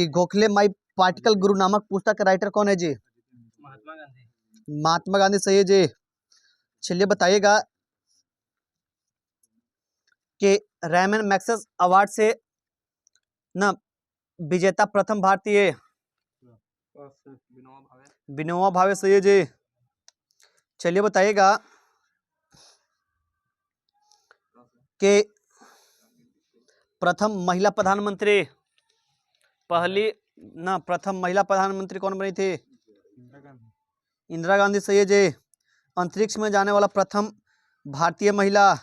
कि गोखले माई पार्टिकल गुरु नामक पुस्तक का राइटर कौन है जी? महात्मा गांधी। महात्मा गांधी सही है जी। चलिए बताइएगा कि रैमन मैग्सेस अवार्ड से न विजेता प्रथम भारतीय विनोबा भावे सही है जी। चलिए बताइएगा कि प्रथम महिला प्रधानमंत्री प्रथम महिला प्रधानमंत्री कौन बनी थी? इंदिरा गांधी सही है जी। अंतरिक्ष में जाने वाला प्रथम भारतीय महिला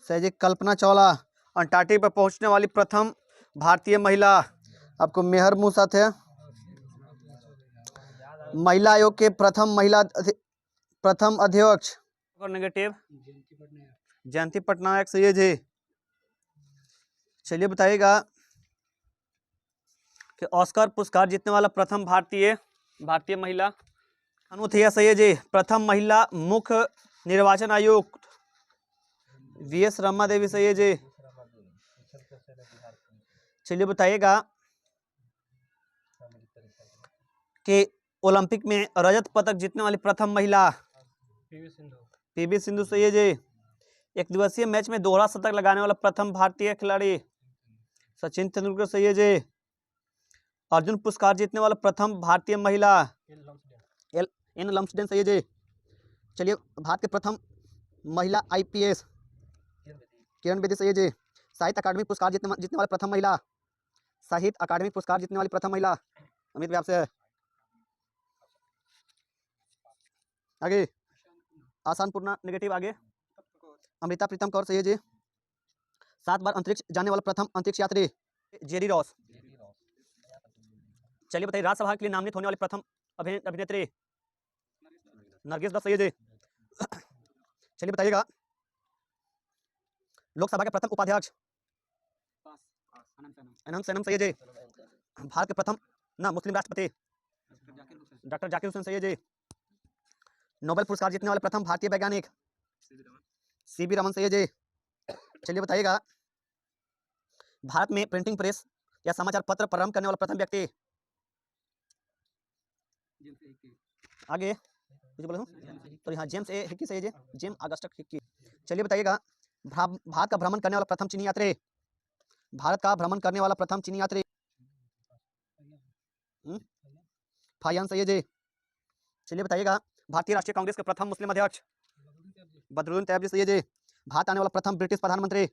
सही जी, कल्पना चावला। अंटार्कटिका पर पहुंचने वाली प्रथम भारतीय महिला, आपको मेहर मुंह साथ है। महिला आयोग के प्रथम अध्यक्ष और नेगेटिव जयंती पटनायक सही है जी। चलिए बताइएगा कि ऑस्कर पुरस्कार जीतने वाला प्रथम भारतीय महिला अनुथैया सही है जी। प्रथम महिला मुख्य निर्वाचन आयुक्त वीएस रमा देवी सही है जी। चलिए बताइएगा कि ओलंपिक में रजत पदक जीतने वाली प्रथम महिला पीवी सिंधु सही है जी। एक दिवसीय मैच में दोहरा शतक लगाने वाला प्रथम भारतीय खिलाड़ी सचिन तेंदुलकर सही है जी। अर्जुन पुरस्कार जीतने वाला प्रथम भारतीय महिला एन लम्सडेन सही है जी। चलिए भारत के प्रथम महिला आईपीएस किरण बेदी सही है जी। साहित्य अकादमी पुरस्कार जीतने वाली प्रथम महिला साहित्य अकादमी पुरस्कार जीतने वाली प्रथम महिला अमित भाई आपसे आगे आसान पूर्णा नेगेटिव आगे अमृता प्रीतम कौर सही है जी। 7 बार अंतरिक्ष जाने वाला प्रथम अंतरिक्ष यात्री जेरी रॉस। चलिए बताइए राज्यसभा के लिए नामित होने वाली प्रथम अभिनेत्री नरगिस दत्त सही है जी। चलिए बताइएगा लोकसभा के प्रथम उपाध्यक्ष अनंत सैनम सही है जी। भारत के प्रथम मुस्लिम राष्ट्रपति डॉक्टर जाकिर हुसैन सही है जी। नोबेल पुरस्कार जीतने वाले प्रथम भारतीय वैज्ञानिक सीवी रमन सही है जी। चलिए बताइएगा भारत में प्रिंटिंग प्रेस या समाचार पत्र प्रारंभ करने वाला प्रथम व्यक्ति आगे कुछ बोला तो यहाँ जेम्स ए हिक्की सही है जी। James Augustus Hickey. चलिए बताइएगा भारत का भ्रमण करने वाला प्रथम चीनी यात्री फाहियान सही है जी। चलिए बताइएगा भारतीय राष्ट्रीय कांग्रेस के प्रथम मुस्लिम अध्यक्ष बदरुद्दीन तैयब जी सही है जी। भारत आने वाला प्रथम ब्रिटिश प्रधानमंत्री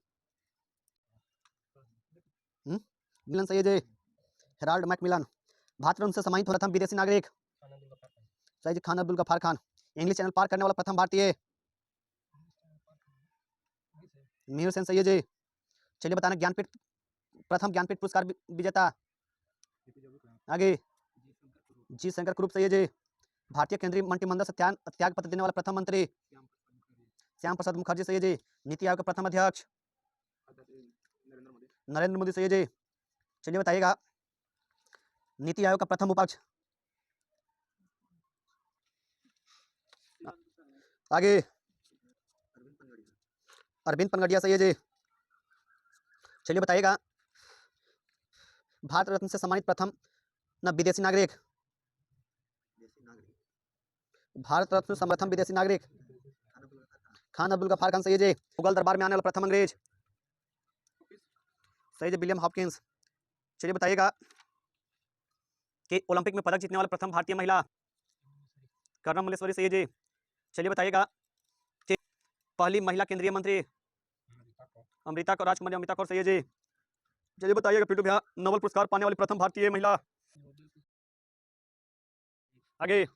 मिलन सही है जी। Harold Macmillan. भारत रत्न से सम्मानित प्रथम विदेशी नागरिक सही जी, खान अब्दुल गफ्फार खान। इंग्लिश चैनल पार करने वाला प्रथम भारतीय मीर सेन सही है जी। चलिए बताना प्रथम ज्ञानपीठ पुरस्कार विजेता आगे जी शंकर कुरूप सही है जी। भारतीय केंद्रीय मंत्रिमंडल से त्याग पत्र देने वाला प्रथम मंत्री श्याम प्रसाद मुखर्जी सही है जी। नीति आयोग का प्रथम अध्यक्ष नरेंद्र मोदी सही है जी। चलिए बताइएगा नीति आयोग का प्रथम उपाध्यक्ष आगे अरविंद पनगड़िया सही है जी। चलिए बताइएगा भारत रत्न से सम्मानित प्रथम विदेशी नागरिक विदेशी नागरिक खान अब्दुल गफ्फार खान सही है जी। मुगल दरबार में आने वाला प्रथम अंग्रेज सही जी, विलियम हॉपकिंस। चलिए बताइएगा कि ओलंपिक में पदक जीतने वाला प्रथम भारतीय महिला कर्णम मल्लेश्वरी सही है जी। चलिए बताइएगा कि पहली महिला केंद्रीय मंत्री अमृता कौर राजकुमारी अमृता कौर सही है जी। चलिए बताइएगा पीटू भैया नोबेल पुरस्कार पाने वाली प्रथम भारतीय महिला आगे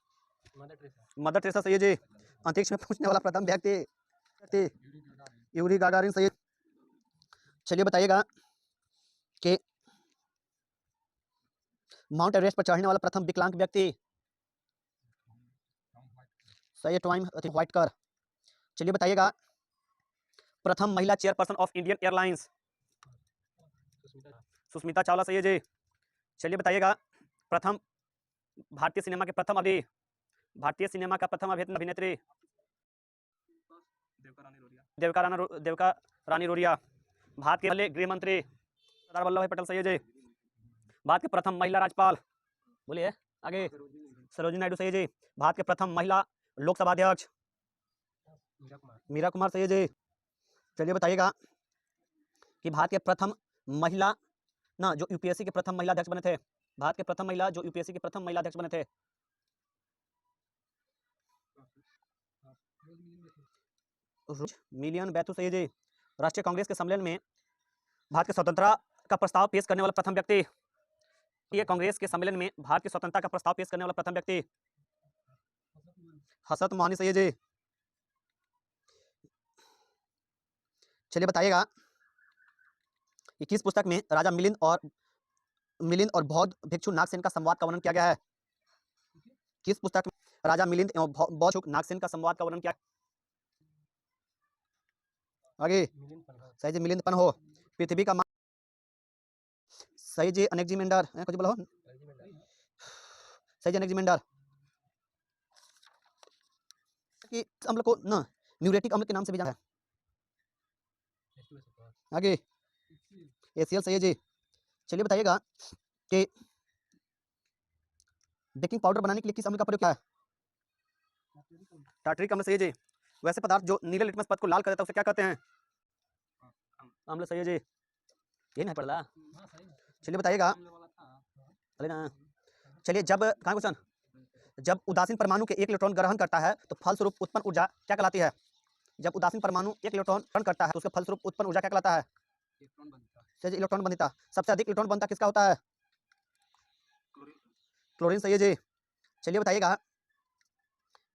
मदर टेरेसा सही है जी। अंतरिक्ष में पहुंचने वाला प्रथम व्यक्ति यूरी गागारिन सही है। चलिए बताइएगा कि माउंट एवरेस्ट पर चढ़ने वाला प्रथम विकलांग व्यक्ति सही है, टॉम व्हाइटकर। चलिए बताइएगा प्रथम महिला chairperson of Indian airlines Sushmita Chawla सही है जी। चलिए बताइएगा प्रथम भारतीय सिनेमा का प्रथम अभिनेत्री देवका रानी रोरिया। भारत के पहले गृह मंत्री सरदार वल्लभ भाई पटेल सही है जी। भारत के प्रथम महिला राज्यपाल, बोलिए आगे। सरोजिनी नायडू, सही है जी। भारत के प्रथम महिला लोकसभा अध्यक्ष, मीरा कुमार, सही है जी। चलिए बताइएगा कि भारत के प्रथम महिला ना जो यूपीएससी के प्रथम महिला अध्यक्ष बने थे, भारत के प्रथम महिला जो यूपीएससी के प्रथम महिला अध्यक्ष बने थे। मिलियन बैथू, सही है जी। राष्ट्रीय कांग्रेस के सम्मेलन में भारत की स्वतंत्रता का प्रस्ताव पेश करने वाला प्रथम व्यक्ति, ये कांग्रेस के सम्मेलन में भारत की स्वतंत्रता का प्रस्ताव पेश करने वाला प्रथम व्यक्ति, हसरत मोहनी, सही है जी। चलिए बताइएगा कि किस पुस्तक में राजा मिलिंद और बौद्ध भिक्षु नागसेन का संवाद का वर्णन किया गया है। किस पुस्तक में राजा मिलिंद एवं बौद्ध भिक्षु नागसेन का संवाद का वर्णन किया। आगे सही जी, मिलिंद पन हो। पृथ्वी का सही जी, अनेक्जिमेंडर, कुछ बोला हो। सही जी, अनेक्जिमेंडर। कि अम्ल को ना म्यूरेटिक अम्ल के नाम से भी जाना है। आगे एसीएल, सही है जी। चलिए बताइएगा कि बेकिंग पाउडर बनाने के लिए किस अम्ल का प्रयोग किया है। टार्टरिक अम्ल, सही है जी। वैसे पदार्थ जो नीले लिटमस पद को लाल कर देता है उसे क्या कहते हैं। अम्ल, सही है जी। ये नहीं पढ़ला। चलिए बताइएगा, अरे ना, चलिए जब कहाँ क्वेश्चन, जब उदासीन परमाणु के एक इलेक्ट्रॉन ग्रहण करता है तो फलस्वरूप उत्पन्न ऊर्जा क्या कहलाती है। जब उदासीन परमाणु एक इलेक्ट्रॉन ग्रहण करता है तो उसके फलस्वरूप उत्पन्न ऊर्जा क्या कहलाता है। इलेक्ट्रॉन बनता। सबसे अधिक इलेक्ट्रॉन बनता किसका होता है। क्लोरीन, सही है जी। चलिए बताइएगा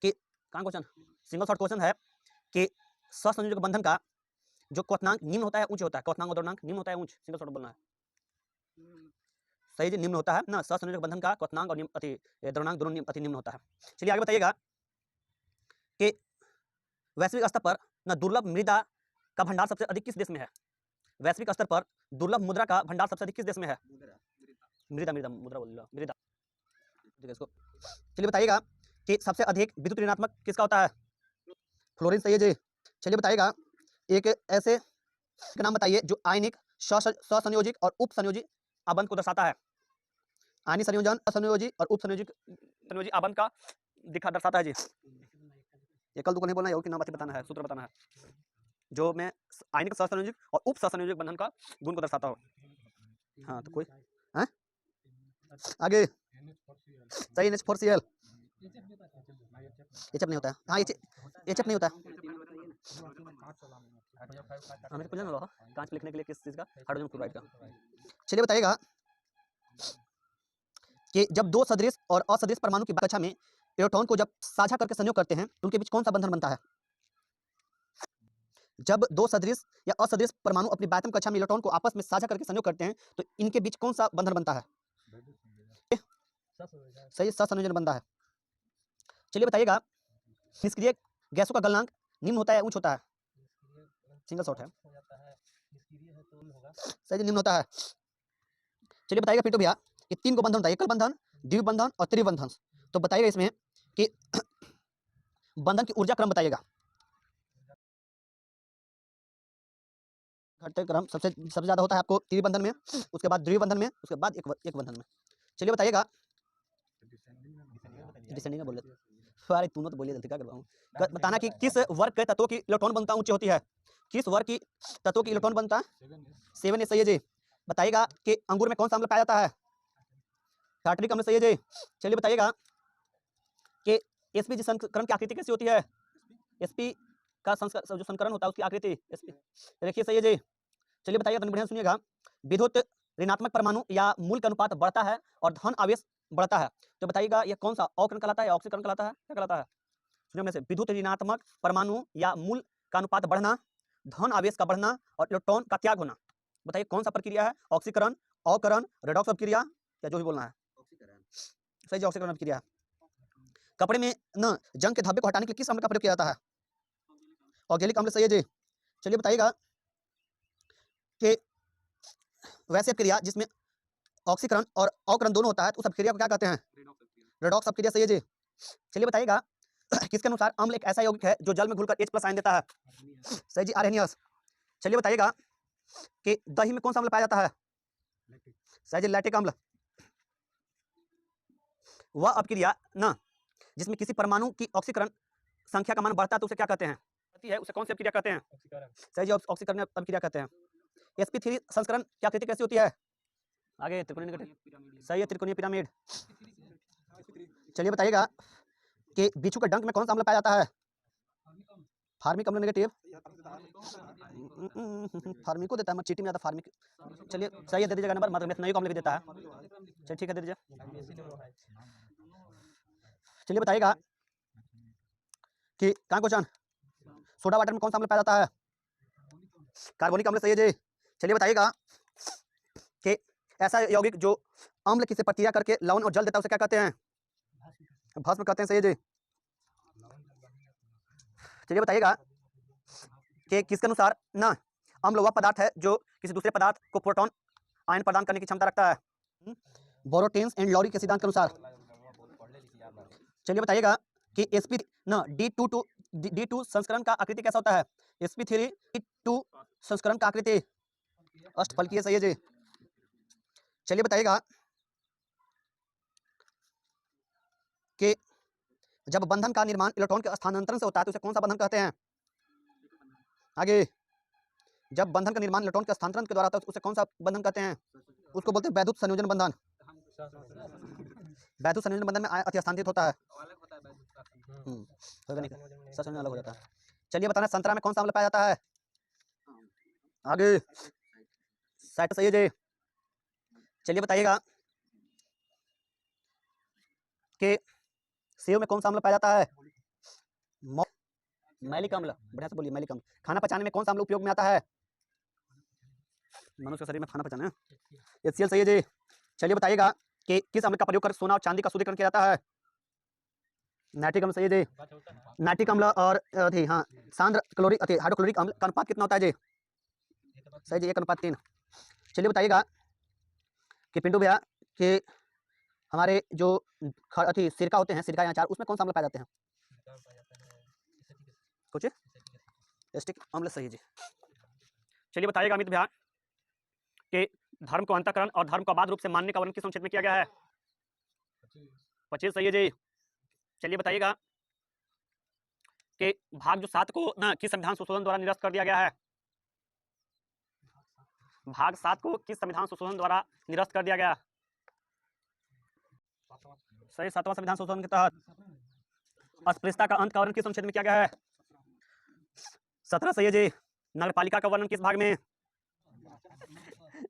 कि कहाँ क्वेश्चन, सिंगल शॉर्ट क्वेश्चन है कि सहसंयोजक बंधन का जो क्वथनांक निम्न होता है ऊंच होता है, क्वथनांक और द्रव्यनांक निम्न होता है ऊंच, सिंगल शॉर्ट बोलना है। सही जी, निम्न होता है ना, सहसंयोजक बंधन का क्वथनांक और द्रव्यनांक दोनों अति निम्न होता है। चलिए आगे बताइएगा कि वैश्विक स्तर पर ना दुर्लभ मृदा का भंडार सबसे अधिक किस देश में है। वैश्विक स्तर पर दुर्लभ मुद्रा का भंडार सबसे अधिक किस देश में है। मुद्रा बोल लो, मृदा। चलिए बताइएगा कि सबसे अधिक विद्युत ऋणात्मक किसका होता है। फ्लोरीन, सही है जी। चलिए बताइएगा एक ऐसे का नाम बताइए जो आयनिक सहसंयोजिक और उप संयोजी आबंध को दर्शाता है। आयनिक संयोजन, असंयोजी और उप संयोजी आबंध का दर्शाता है जी। ये कल तो नहीं बोलना है, नाम बताना है, सूत्र बताना है जो मैं आयनिक सहसंयोजिक और उप सहसंयोजिक बंधन का गुण को दर्शाता हूँ। हाँ तो कोई है आगे, सही NH4Cl। एचएफ नहीं होता है। हाँ एचएफ नहीं होता है। हमें कुछ ना कांच लिखने के लिए किस चीज का, हाइड्रोजन क्लोराइड का। चलिए बताइएगा कि जब दो सदृश और असदृश परमाणु की कक्षा में इलेक्ट्रॉन को जब साझा करके संयोग करते हैं तो उनके बीच कौन सा बंधन बनता है। जब दो सदृश या असदृश परमाणु अपनी बाध्यम कक्षा में इलेक्ट्रॉन को आपस में साझा करके संयोग करते हैं तो इनके बीच कौन सा बंधन बनता है। सही, सहसंयोजन बनता है। चलिए बताइएगा निष्क्रिय गैसों का गलनांक निम्न होता है ऊंच होता है। सिंगल शॉट है, सही निम्न होता है। चलिए बताइएगा पिंटू भैया कि 3 को बंधन होता है, एकल बंधन, द्विबंधन और त्रिबंधन। तो बताइएगा इसमें कि बंधन की ऊर्जा क्रम बताइएगा। घटते क्रम सबसे ज्यादा होता है आपको त्रिबंधन में, उसके बाद द्विबंधन में, उसके बाद एक बंधन में। चलिए बताइएगा डिसेंडिंग बोल रहे, अरे तूने तो बोलिए जल्दी, क्या करवाऊं। बताना कि किस वर्ग के तत्वों की इलेक्ट्रॉन बनता ऊंची होती है। किस वर्ग की तत्वों की इलेक्ट्रॉन बनता 7 सही है जी। बताइएगा कि अंगूर में कौन सा अम्ल पाया जाता है। टार्टरिक अम्ल, सही है जी। चलिए बताइएगा कि sp जी संकरण की आकृति कैसी होती है। sp का जो संकरण होता है उसकी आकृति sp देखिए, सही है जी। चलिए बताइएगा, बढ़िया सुनिएगा, विद्युत ऋणात्मक परमाणु या मूल का अनुपात बढ़ता है और धन आवेश बढ़ता है तो बताइएगा ये कौन सा अवकरण कहलाता है, ऑक्सीकरण कहलाता है, क्या कहलाता है। सुनिए में से, विद्युत ऋणात्मक परमाणु या मूल का अनुपात बढ़ना, धन आवेश का बढ़ना और इलेक्ट्रॉन का त्याग होना। बताइए कौन सा प्रक्रिया है, ऑक्सीकरण, अवकरण, रेडॉक्स प्रक्रिया या जो भी बोलना है। सही, ऑक्सीकरण प्रक्रिया। कपड़े में न जंग के धब्बे को हटाने के लिए किस अम्ल का प्रयोग किया जाता है। ऑर्गेनिक अम्ल, सही है जी। चलिए बताइएगा कि वैसे क्रिया जिसमें ऑक्सीकरण और अवकरण दोनों होता है तो उस क्रिया को क्या कहते हैं। रेडॉक्स क्रिया, सही है जी। चलिए बताइएगा किसके अनुसार अम्ल एक ऐसा यौगिक है जो जल में घुलकर H+ आयन देता है। सही जी, आर्हेनियस। चलिए बताइएगा कि दही में कौन सा अम्ल पाया जाता है। सही जी, लैक्टिक अम्ल। वह अपक्रिया न जिसमें किसी परमाणु की ऑक्सीकरण संख्या का मान बढ़ता है तो उसे क्या कहते हैं? है उसे कौन सी अपक्रिया कहते हैं? सही जी, ऑक्सीकरण अपक्रिया कहते हैं। sp3 संस्करण की आकृति कैसी होती है? आगे त्रिकोणीय निकट सही है, त्रिकोणीय पिरामिड। चलिए बताइएगा कि बिच्छू के डंक में कौन सा अम्ल पाया जाता है? फार्मिक अम्ल नेगेटिव। फार्मिको देता है, चीटी में आता फार्मिक। चलिए सही है, दे दीजिएगा नंबर, मतलब मेथनोइक अम्ल भी देता है। चलिए ठीक है, दे दीजिए। चलिए बताइएगा कि कहाँ क्वेश्चन, सोडा वाटर में कौन सा अम्ल पाया जाता है? कार्बोनिक अम्ल सही है जी। चलिए बताइएगा कि ऐसा यौगिक जो अम्ल की से प्रतिक्रिया करके लवण और जल देता है उसे क्या कहते हैं? भस्म कहते हैं, सही है जी। चलिए बताइएगा कि किसके अनुसार ना अम्ल वह पदार्थ है जो किसी दूसरे पदार्थ को प्रोटॉन आयन प्रदान करने की क्षमता रखता है? बोरोटेन्स एंड लॉरी के सिद्धांत के अनुसार। चलिए बताइएगा कि sp ना D2 संस्करण का आकृति कैसा होता है? sp3 D2 संस्करण का आकृति अष्टफलकीय, सही है जी। चलिए बताइएगा कि जब बंधन का निर्माण इलेक्ट्रॉन के स्थानांतरण से होता है तो उसे कौन सा बंधन कहते हैं? आगे, जब बंधन का निर्माण इलेक्ट्रॉन के स्थानांतरण के द्वारा होता है तो उसे कौन सा बंधन कहते हैं? उसको बोलते हैं वैद्युत संयोजन बंधन। वैद्युत संयोजन बंधन में अति स्थानांतरित होता है। संयोजन अलग हो जाता है। चलिए बताना, संतरा में कौन सा अम्ल पाया जाता है? आगे, साइट सही है जी। चलिए बताइएगा कि सेव में कौन सा अम्ल पाया जाता है? मैलिक अम्ल, बढ़िया से बोलिए, मैलिक अम्ल। खाना पचाने में कौन सा अम्ल उपयोग में आता है? मनुष्य के शरीर में खाना पचाना है, HCl, सही है जी। चलिए बताइएगा कि किस अम्ल का प्रयोग कर सोना और चांदी का शुद्धिकरण किया जाता है? नाइट्रिक अम्ल, सही है जी। नाइट्रिक अम्ल और हाँ सांद्र क्लोरिक हाइड्रोक्लोरिक अम्ल का अनुपात कितना होता है जी? सही जी, 1:3। चलिए बताइएगा कि पिंटू भैया कि हमारे जो सिरका होते हैं, सिरका या अचार, उसमें कौन सा अम्ल पाए जाते हैं? कुछ एसिटिक अम्ल, सही जी। चलिए बताइएगा अमित भैया कि धर्म को अंतःकरण और धर्म को अबाध रूप से मानने का वर्णन किस अनुच्छेद में किया गया है? 25, सही है जी। चलिए बताइएगा कि भाग जो 7 को ना किस संविधान संशोधन द्वारा निरस्त कर दिया गया है? भाग 7 को किस संविधान संशोधन द्वारा निरस्त कर दिया गया? सही, 7वां संविधान संशोधन के तहत। अस्पृश्यता का अंत का वर्णन किस अनुच्छेद में किया गया है? 17, सही है जी। नगरपालिका का वर्णन किस भाग में?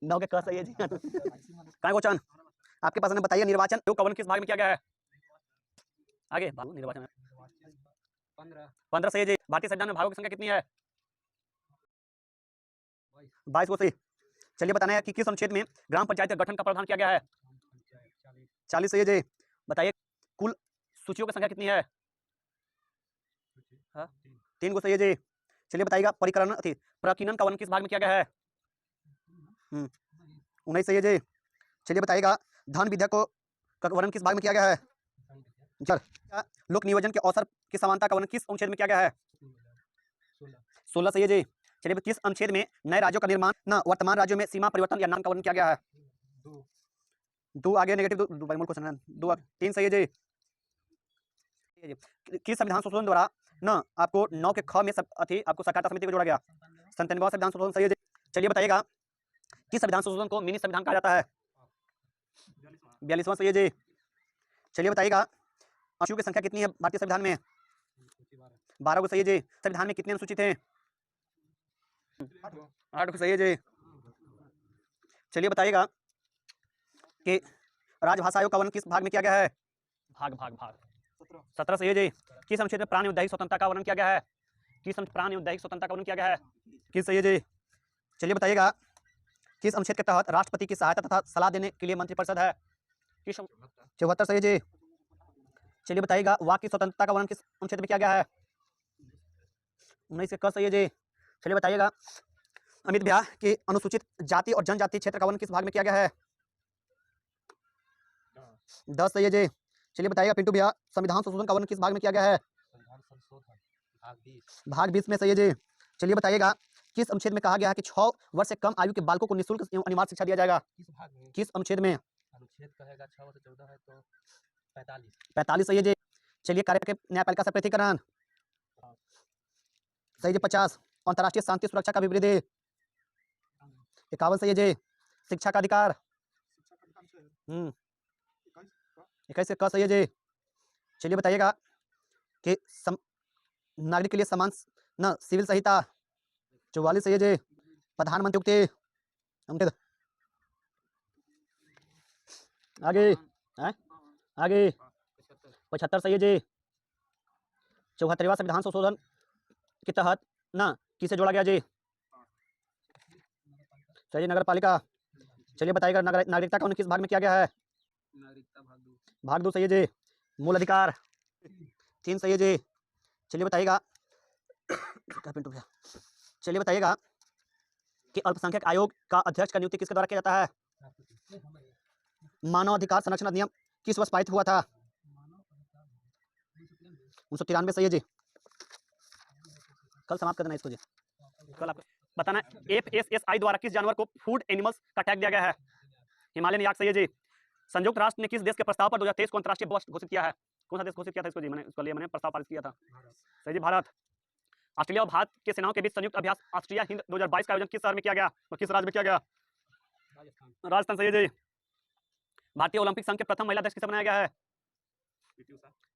9 के क, सही है जी। कहाँ क्वेश्चन आपके पास, बताइए निर्वाचन आयोग का वर्णन किस भाग में किया गया है? आगे, निर्वाचन 15, सही है जी। भारतीय संविधान में भागों की संख्या कितनी है? 22 को, सही। चलिए बताना है कि किस अनुच्छेद में ग्राम पंचायत का गठन का प्रावधान किया गया है? 40, सही है जी। बताइए कुल सूचियों की संख्या कितनी है? 3 को, सही है जी। चलिए बताइएगा प्रकीर्णन का वर्णन किस भाग में किया गया है? 19, सही है जी। चलिए बताइएगा धन विधेयक का वर्णन किस भाग में किया गया है? लोक नियोजन के अवसर की समानता का वर्णन किस अनुच्छेद में किया गया है? 16, सही है जी। चलिए किस अनुच्छेद में नए राज्यों का निर्माण ना वर्तमान राज्यों में सीमा परिवर्तन या नाम का वर्णन किया गया है? 2, आगे नेगेटिव 2, 3, सही है जी। किस संविधान संशोधन द्वारा ना आपको 9 के ख में आपको सहकारिता समिति को जोड़ा गया? 97वां संविधान संशोधन, सही है जी। चलिए बताइएगा किस संविधान संशोधन को मिनी संविधान कहा जाता है? 42वां, सही है जी। चलिए बताइएगा अनुच्छेदों की संख्या कितनी है भारतीय संविधान में? 12 को, सही है जी। संविधान में कितने अनुसूचित हैं? 8 को, सही है जी। चलिए बताइएगा कि राजभाषा आयोग का वर्णन किस भाग में किया गया है? भाग 17, सही है जी। किस अनुच्छेद में प्राण एवं दैहिक स्वतंत्रता का वर्णन किया गया है? प्राण एवं दैहिक स्वतंत्रता का वर्णन किया गया है? किस, सही है जी। चलिए बताइएगा किस अनुच्छेद के तहत राष्ट्रपति की सहायता तथा सलाह देने के लिए मंत्रिपरिषद है? 74, सही है जी। चलिए बताइएगा वाक की स्वतंत्रता का वर्णन किस अनुच्छेद में किया गया है? 19 के क, सही है जी। चलिए बताइएगा अमित भैया कि अनुसूचित जाति और जनजाति क्षेत्र का वर्णन किस भाग में किया गया है? 10, सही है जी। चलिए बताइएगा पिंटू भैया संविधान संशोधन का वर्णन किस भाग में किया गया है? भाग 20 में, सही है जी। चलिए बताइएगा किस अनुच्छेद में कहा गया है कि 6 वर्ष से कम आयु के बालकों को निःशुल्क एवं अनिवार्य शिक्षा दिया जाएगा? किस अनुच्छेद में? अनुच्छेद कहेगा 6 से 14 है तो 45 45 सही है जी। चलिए कार्य के न्यायपालिका से पृथकीकरण सही जी। 50 अंतर्राष्ट्रीय शांति सुरक्षा का विवृद्धि 51 सही है जी। शिक्षा का अधिकार 21 का सही है जी। चलिए बताइएगा कि नागरिक के लिए समान न सिविल संहिता 44 सही है जी। प्रधानमंत्री उक्ति अंकित आगे आगे 75 सही है जी। 74वां संविधान संशोधन के तहत ना किसे जोड़ा गया जी? सही नगर पालिका। चलिए बताइएगा नागरिकता का उन्हें किस भाग में किया गया है? नागरिकता भाग 2 सही है जी। मूल अधिकार 3 सही है जी। चलिए बताइएगा चलिए बताइएगा कि अल्पसंख्यक आयोग का अध्यक्ष का नियुक्ति किसके द्वारा किया जाता है? मानव अधिकार संरक्षण अधिनियम किस वर्ष पारित हुआ था? 1993 सही है जी। कल समाप्त कर देना इसको जी। कल आपको बताना FSSAI द्वारा किस जानवर को फूड एनिमल्स का टैग दिया गया है? हिमालयन याक सही है जी। संयुक्त राष्ट्र ने किस देश के प्रस्ताव पर 2023 को अंतर्राष्ट्रीय दिवस घोषित किया है? कौन सा देश घोषित किया था इसको जी? मैंने प्रस्ताव पारित किया था। सही जी भारत। ऑस्ट्रेलिया और भारत के सेनाओं के बीच संयुक्त अभ्यास ऑस्ट्रेलिया हिंद 2022 का आयोजन किस शहर में किया गया और किस राज्य में किया गया? राजस्थान सही है जी। भारतीय ओलंपिक संघ के प्रथम महिला अध्यक्ष किसे बनाया गया है?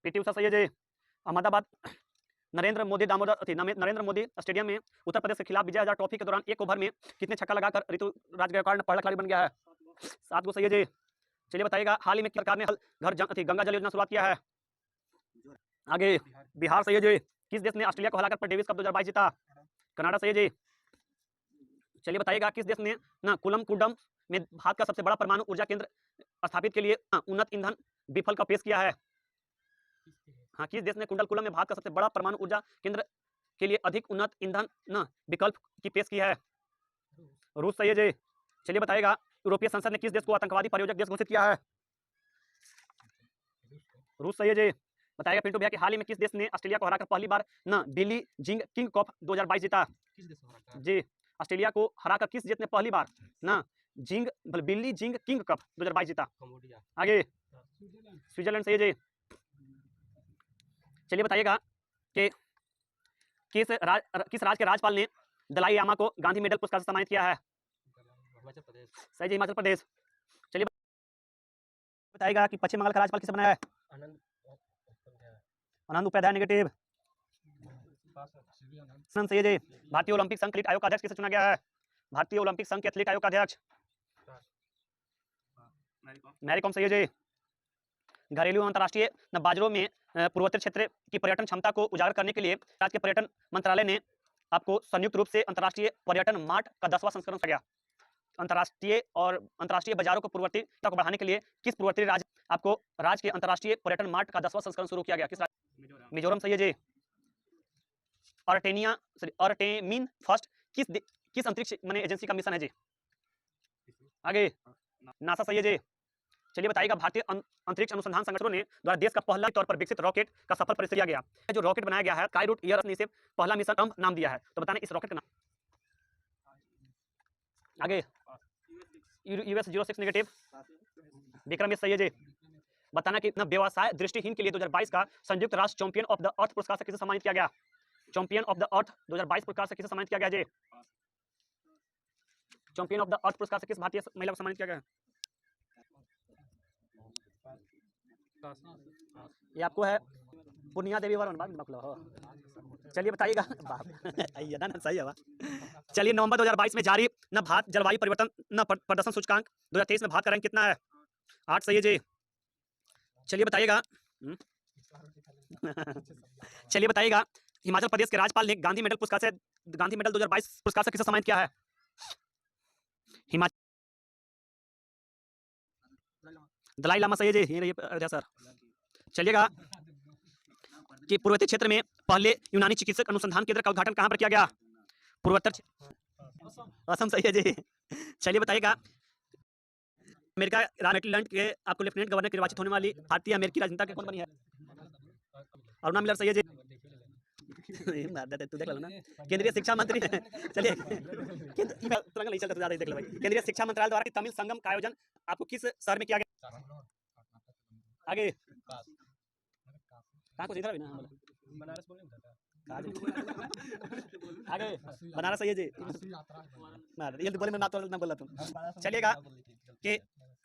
पीटी उषा सही है जी। अहमदाबाद नरेंद्र मोदी स्टेडियम में उत्तर प्रदेश के खिलाफ विजय हजार ट्रॉफी के दौरान एक ओवर में कितने छक्का लगाकर ऋतुराज गायकवाड़ पहला खिलाड़ी बन गया है? 7 को सही है जी। चलिए बताइएगा हाल ही में सरकार ने गंगा जल योजना शुरुआत किया है? आगे बिहार सही है जी। किस देश ने ऑस्ट्रेलिया को हराकर डेविस कप 2022 जीता? कनाडा सही है जी। चलिए बताइएगा किस देश ने ना कुडम में भारत का सबसे बड़ा परमाणु ऊर्जा केंद्र स्थापित के लिए उन्नत ईंधन विफल का पेश किया है? हाँ, किस देश ने कुंडलकुलम में भारत का सबसे बड़ा परमाणु ऊर्जा केंद्र के लिए अधिक उन्नत ईंधन न विकल्प की पेश की है? रूस सही है जी। चलिए बताइएगा यूरोपीय संसद ने किस देश को आतंकवादी प्रायोजक देश घोषित किया है? रूस सही है जी। बताइएगा पिंटू भैया कि हाल ही में किस देश ने ऑस्ट्रेलिया को हराकर पहली बार न बिली जिंग किंग कप 2022 जीता? जी ऑस्ट्रेलिया को हराकर किस देश ने पहली बार न बिल्ली जिंग किंग कप 2022 जीता? आगे स्विट्जरलैंड सही है जी। चलिए बताइएगा कि किस राज्य के राज्यपाल ने दलाई लामा को गांधी मेडल पुरस्कार से सम्मानित किया है? सही जी हिमाचल प्रदेश। चलिए बताइएगा कि पश्चिम बंगाल का राज्यपाल किसे बनाया है? आनंद उपाध्याय नेगेटिव। सही है जी। भारतीय ओलंपिक संघ एथलीट आयोग का अध्यक्ष किसे चुना गया है? भारतीय ओलंपिक संघ के एथलीट आयोग का अध्यक्ष मैरी कॉम सही है जी। घरेलू अंतर्राष्ट्रीय बाजारों में पूर्वोत्तर क्षेत्र की पर्यटन क्षमता को उजागर करने के लिए राज्य के पर्यटन मंत्रालय ने आपको संयुक्त रूप से अंतर्राष्ट्रीय पर्यटन मार्ट का 10वां संस्करण किया। अंतर्राष्ट्रीय बाजारों को पूर्ववर्तीता को बढ़ाने के लिए किस पूर्ववर्ती राज्य आपको राज्य के अंतर्राष्ट्रीय पर्यटन मार्ट का 10वां संस्करण शुरू किया गया? किस राज्य? मिजोरम सही है जी। अर्टेमिन फर्स्ट किस अंतरिक्ष एजेंसी का मिशन है जी? आगे नासा सही है जी। चलिए बताइएगा भारतीय अंतरिक्ष अनुसंधान संगठनों ने द्वारा देश का पहला तौर पर विकसित रॉकेट का सफल परीक्षण किया गया। जो रॉकेट बनाया गया है स्काईरूट एयर ने इसे पहला मिशन नाम दिया है, तो बताना इस रॉकेट का नाम। आगे US 06 नेगेटिव। विक्रम सही है जी। बताना कि व्यवसाय दृष्टिहीन के लिए 2022 का संयुक्त राष्ट्र चैंपियन ऑफ द अर्थ पुरस्कार से किसे सम्मानित किया गया? चैंपियन ऑफ द अर्थ 2022 पुरस्कार से किसे सम्मानित किया गया जी? चैंपियन ऑफ द अर्थ पुरस्कार से किस भारतीय महिला को सम्मानित किया गया? ये आपको है पूर्णिया देवी वरुण। चलिए बताइएगा सही है। चलिए नवंबर 2022 में जारी न भारत जलवायु परिवर्तन न प्रदर्शन सूचकांक 2023 में भारत का रैंक कितना है? 8 सही है जी। चलिए बताइएगा चलिए बताइएगा हिमाचल प्रदेश के राज्यपाल ने गांधी मेडल 2022 पुरस्कार से किसे सम्मानित किया है? हिमाचल दलाई लामा सही है जी। ये सर। चलिएगा कि पूर्वोत्तर क्षेत्र में पहले यूनानी चिकित्सक अनुसंधान केंद्र का उद्घाटन कहां पर किया गया? पूर्वोत्तर असम सही है जी। चलिए बताइएगा अमेरिका मेरीलैंड के आपको लेफ्टिनेंट गवर्नर की निर्वाचित होने वाली भारतीय अमेरिकी राजनेता के कौन बनी है? अरुणा मिलर सही है जी। तू देख लो ना केंद्रीय शिक्षा मंत्री। चलिए केंद्रीय शिक्षा मंत्रालय द्वारा तमिल संगम का आयोजन आपको किस शहर में किया गया? आगे कहाँ को इधर भी ना बोला बनारस बोलने में था आगे बनारस सही है जी मार ये बोले मैं ना तो ना बोला तुम चलिएगा कि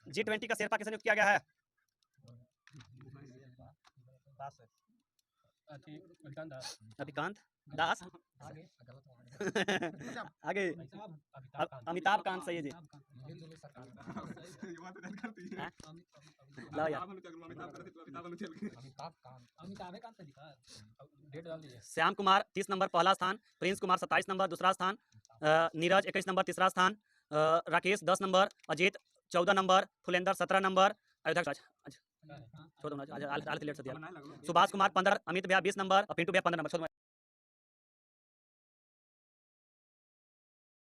G20 का शेरपा किसे नियुक्त किया गया है अभिकांत दास आगे अमिताभ कांत सही है जी लाओ यार श्याम कुमार 30 नंबर पहला स्थान, प्रिंस कुमार 27 नंबर दूसरा स्थान, नीरज 21 नंबर तीसरा स्थान, Rakesh 10 number, Ajit 14 number, Phulendar 17 number, Ayodhya छोड़ दो ना आज लेट से दिया, सुभाष कुमार 15, अमित भैया 20 नंबर और पिंटू भैया 15 नंबर।